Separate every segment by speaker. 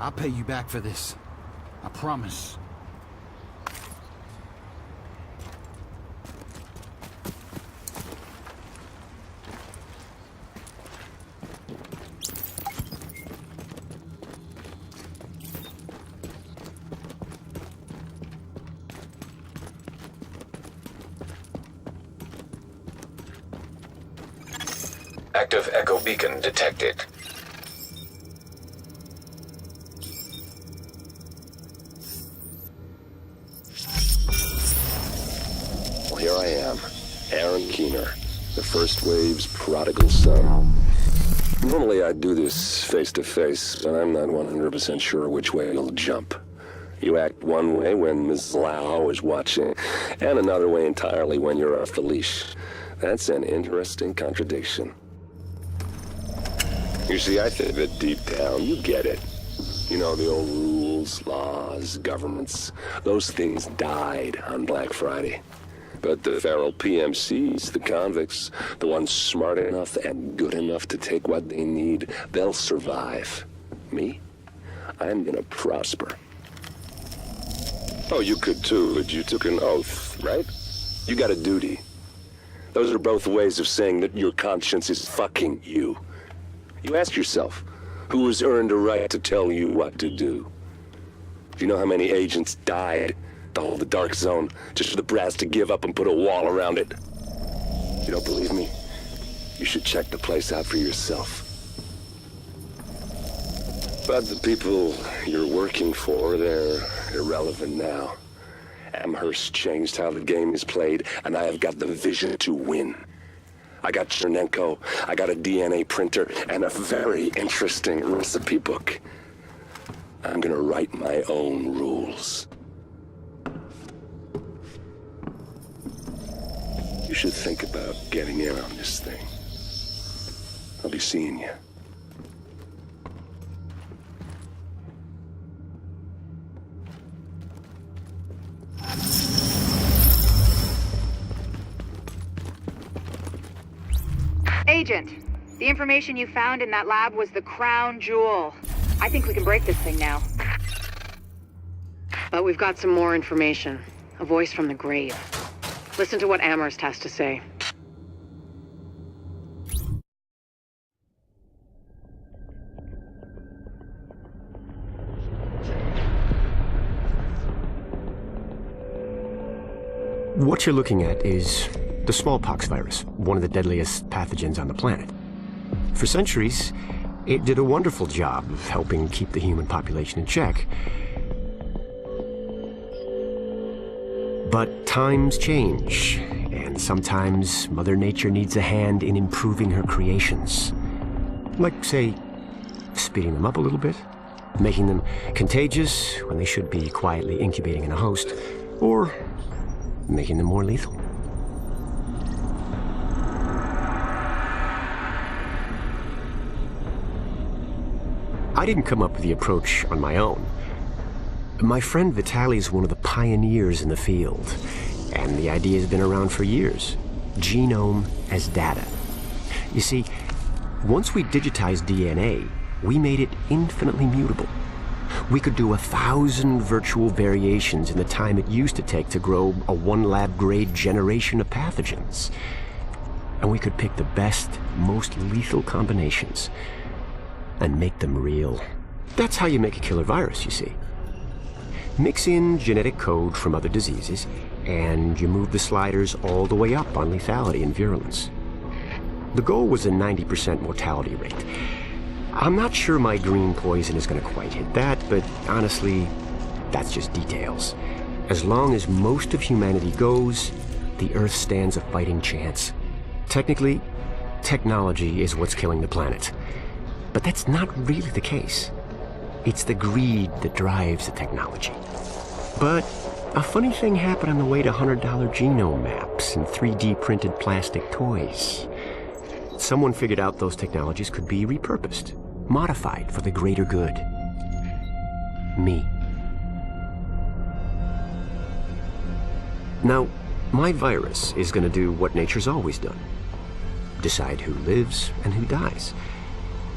Speaker 1: I'll pay you back for this. I promise.
Speaker 2: Active echo beacon detected.
Speaker 3: Well, here I am, Aaron Keener, the First Wave's prodigal son. Normally I'd do this face-to-face, but I'm not 100% sure which way you'll jump. You act one way when Ms. Lau is watching, and another way entirely when you're off the leash. That's an interesting contradiction. You see, I think that deep down, you get it. You know, the old rules, laws, governments, those things died on Black Friday. But the feral PMCs, the convicts, the ones smart enough and good enough to take what they need, they'll survive. Me? I'm gonna prosper. Oh, you could too, but you took an oath, right? You got a duty. Those are both ways of saying that your conscience is fucking you. You ask yourself, who has earned a right to tell you what to do? Do you know how many agents died to hold the Dark Zone just for the brass to give up and put a wall around it? You don't believe me? You should check the place out for yourself. But the people you're working for, they're irrelevant now. Amherst changed how the game is played, and I have got the vision to win. I got Chernenko, I got a DNA printer, and a very interesting recipe book. I'm gonna write my own rules. You should think about getting in on this thing. I'll be seeing you.
Speaker 4: Agent, the information you found in that lab was the crown jewel. I think we can break this thing now. But we've got some more information. A voice from the grave. Listen to what Amherst has to say.
Speaker 5: What you're looking at is the smallpox virus, one of the deadliest pathogens on the planet. For centuries, it did a wonderful job of helping keep the human population in check. But times change, and sometimes Mother Nature needs a hand in improving her creations. Like, say, speeding them up a little bit, making them contagious when they should be quietly incubating in a host, or making them more lethal. I didn't come up with the approach on my own. My friend Vitaly is one of the pioneers in the field, and the idea has been around for years. Genome as data. You see, once we digitized DNA, we made it infinitely mutable. We could do 1,000 virtual variations in the time it used to take to grow a one-lab-grade generation of pathogens. And we could pick the best, most lethal combinations and make them real. That's how you make a killer virus, you see. Mix in genetic code from other diseases, and you move the sliders all the way up on lethality and virulence. The goal was a 90% mortality rate. I'm not sure my green poison is going to quite hit that, but honestly, that's just details. As long as most of humanity goes, the Earth stands a fighting chance. Technically, technology is what's killing the planet. But that's not really the case. It's the greed that drives the technology. But a funny thing happened on the way to $100 genome maps and 3D printed plastic toys. Someone figured out those technologies could be repurposed, modified for the greater good. Me. Now, my virus is going to do what nature's always done. Decide who lives and who dies.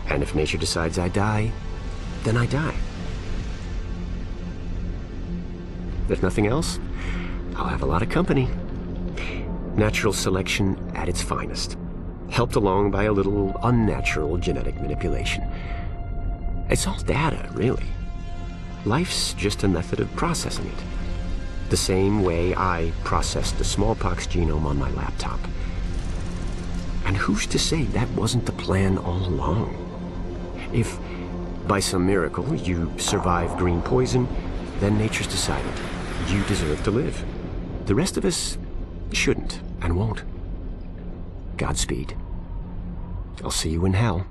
Speaker 5: And if nature decides I die, then I die. If nothing else, I'll have a lot of company. Natural selection at its finest, helped along by a little unnatural genetic manipulation. It's all data, really. Life's just a method of processing it. The same way I processed the smallpox genome on my laptop. And who's to say that wasn't the plan all along? If, by some miracle, you survive green poison, then nature's decided you deserve to live. The rest of us shouldn't and won't. Godspeed. I'll see you in hell.